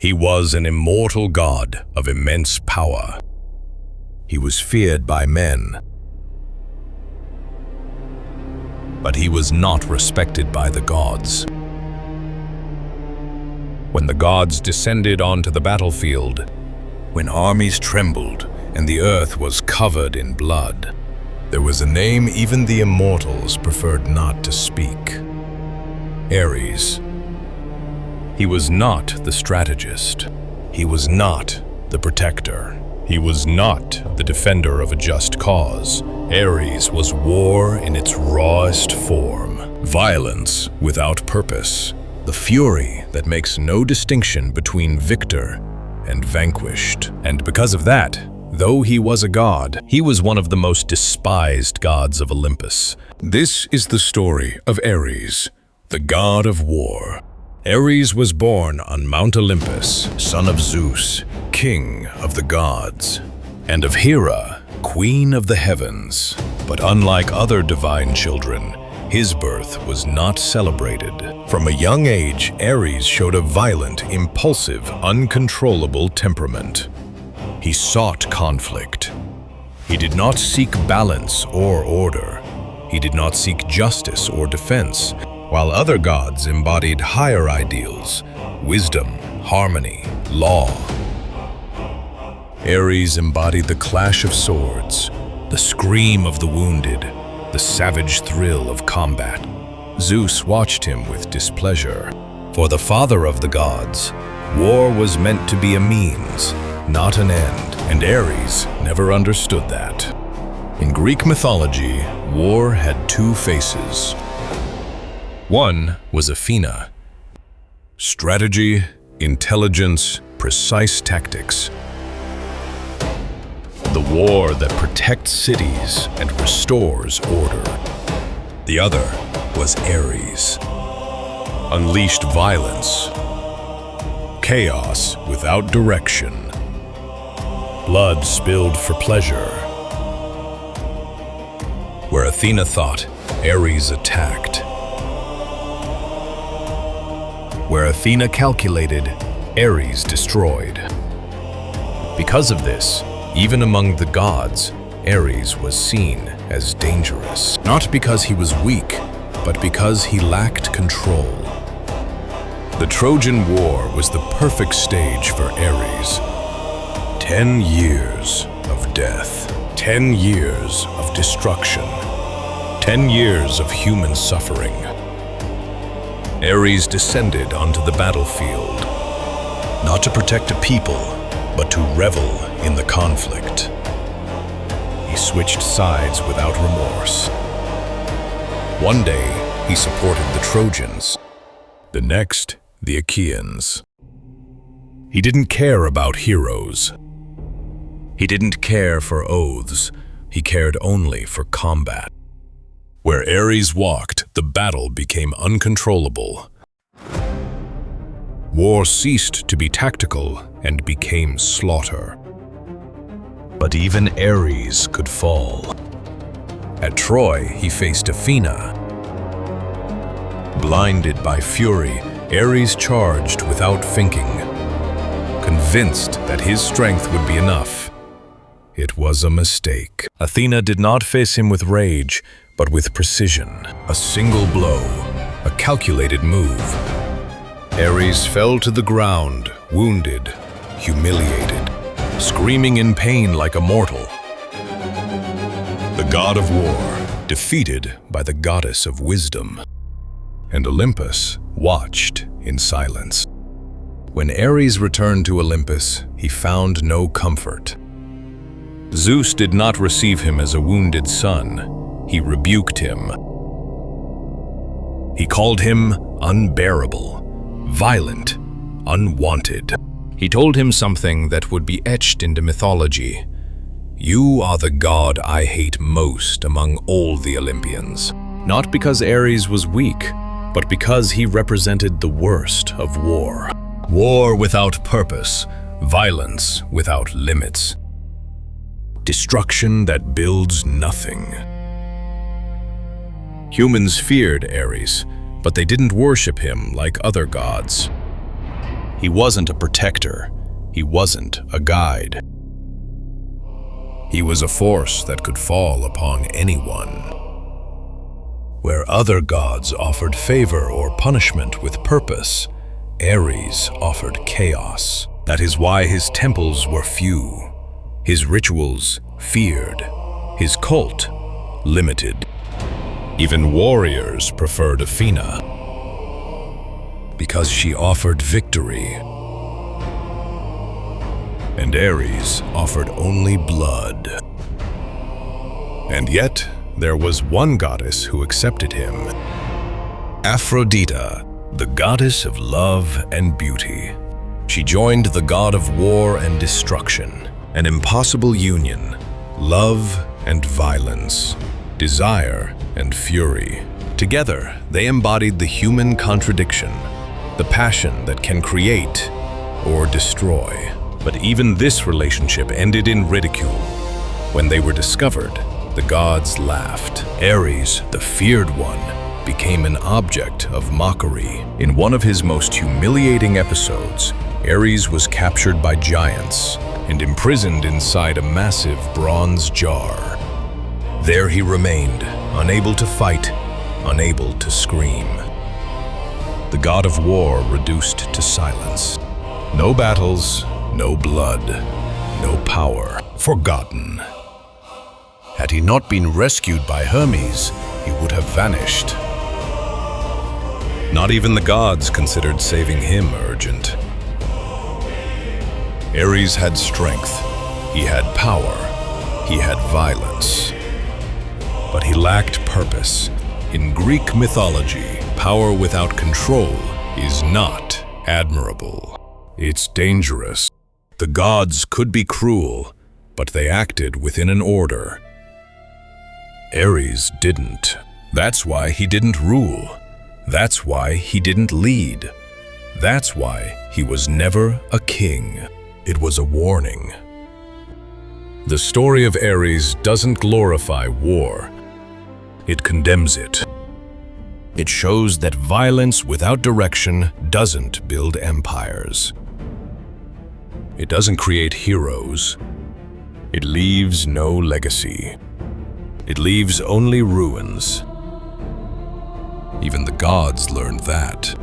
He was an immortal god of immense power. He was feared by men, but he was not respected by the gods. When the gods descended onto the battlefield, when armies trembled and the earth was covered in blood, there was a name even the immortals preferred not to speak: Ares. He was not the strategist. He was not the protector. He was not the defender of a just cause. Ares was war in its rawest form, violence without purpose, the fury that makes no distinction between victor and vanquished. And because of that, though he was a god, he was one of the most despised gods of Olympus. This is the story of Ares, the god of war. Ares was born on Mount Olympus, son of Zeus, king of the gods, and of Hera, queen of the heavens. But unlike other divine children, his birth was not celebrated. From a young age, Ares showed a violent, impulsive, uncontrollable temperament. He sought conflict. He did not seek balance or order. He did not seek justice or defense, while other gods embodied higher ideals: wisdom, harmony, law. Ares embodied the clash of swords, the scream of the wounded, the savage thrill of combat. Zeus watched him with displeasure. For the father of the gods, war was meant to be a means, not an end, and Ares never understood that. In Greek mythology, war had two faces. One was Athena. Strategy, intelligence, precise tactics. The war that protects cities and restores order. The other was Ares. Unleashed violence, chaos without direction, blood spilled for pleasure. Where Athena thought, Ares attacked. Where Athena calculated, Ares destroyed. Because of this, even among the gods, Ares was seen as dangerous. Not because he was weak, but because he lacked control. The Trojan War was the perfect stage for Ares. 10 years of death, 10 years of destruction, 10 years of human suffering. Ares descended onto the battlefield, not to protect a people, but to revel in the conflict. He switched sides without remorse. One day, he supported the Trojans, the next, the Achaeans. He didn't care about heroes. He didn't care for oaths. He cared only for combat. Where Ares walked, the battle became uncontrollable. War ceased to be tactical and became slaughter. But even Ares could fall. At Troy, he faced Athena. Blinded by fury, Ares charged without thinking, convinced that his strength would be enough. It was a mistake. Athena did not face him with rage, but with precision. A single blow, a calculated move. Ares fell to the ground, wounded, humiliated, screaming in pain like a mortal. The god of war, defeated by the goddess of wisdom. And Olympus watched in silence. When Ares returned to Olympus, he found no comfort. Zeus did not receive him as a wounded son. He rebuked him. He called him unbearable, violent, unwanted. He told him something that would be etched into mythology. You are the god I hate most among all the Olympians. Not because Ares was weak, but because he represented the worst of war. War without purpose, violence without limits. Destruction that builds nothing. Humans feared Ares, but they didn't worship him like other gods. He wasn't a protector. He wasn't a guide. He was a force that could fall upon anyone. Where other gods offered favor or punishment with purpose, Ares offered chaos. That is why his temples were few, his rituals feared, his cult limited. Even warriors preferred Athena because she offered victory. And Ares offered only blood. And yet, there was one goddess who accepted him. Aphrodite, the goddess of love and beauty. She joined the god of war and destruction, an impossible union, love and violence, desire and fury. Together, they embodied the human contradiction, the passion that can create or destroy. But even this relationship ended in ridicule. When they were discovered, the gods laughed. Ares, the feared one, became an object of mockery. In one of his most humiliating episodes, Ares was captured by giants and imprisoned inside a massive bronze jar. There he remained, unable to fight, unable to scream. The god of war reduced to silence. No battles, no blood, no power, forgotten. Had he not been rescued by Hermes, he would have vanished. Not even the gods considered saving him urgent. Ares had strength, he had power, he had violence. But he lacked purpose. In Greek mythology, power without control is not admirable. It's dangerous. The gods could be cruel, but they acted within an order. Ares didn't. That's why he didn't rule. That's why he didn't lead. That's why he was never a king. It was a warning. The story of Ares doesn't glorify war. It condemns it. It shows that violence without direction doesn't build empires. It doesn't create heroes. It leaves no legacy. It leaves only ruins. Even the gods learned that.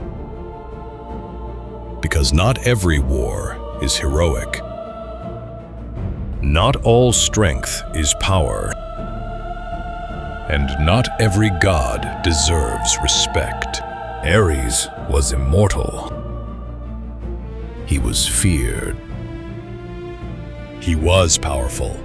Because not every war is heroic. Not all strength is power. And not every god deserves respect. Ares was immortal. He was feared. He was powerful.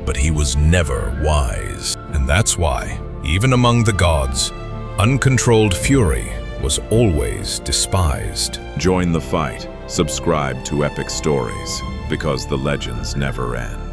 But he was never wise. And that's why, even among the gods, uncontrolled fury was always despised. Join the fight. Subscribe to Epic Stories, because the legends never end.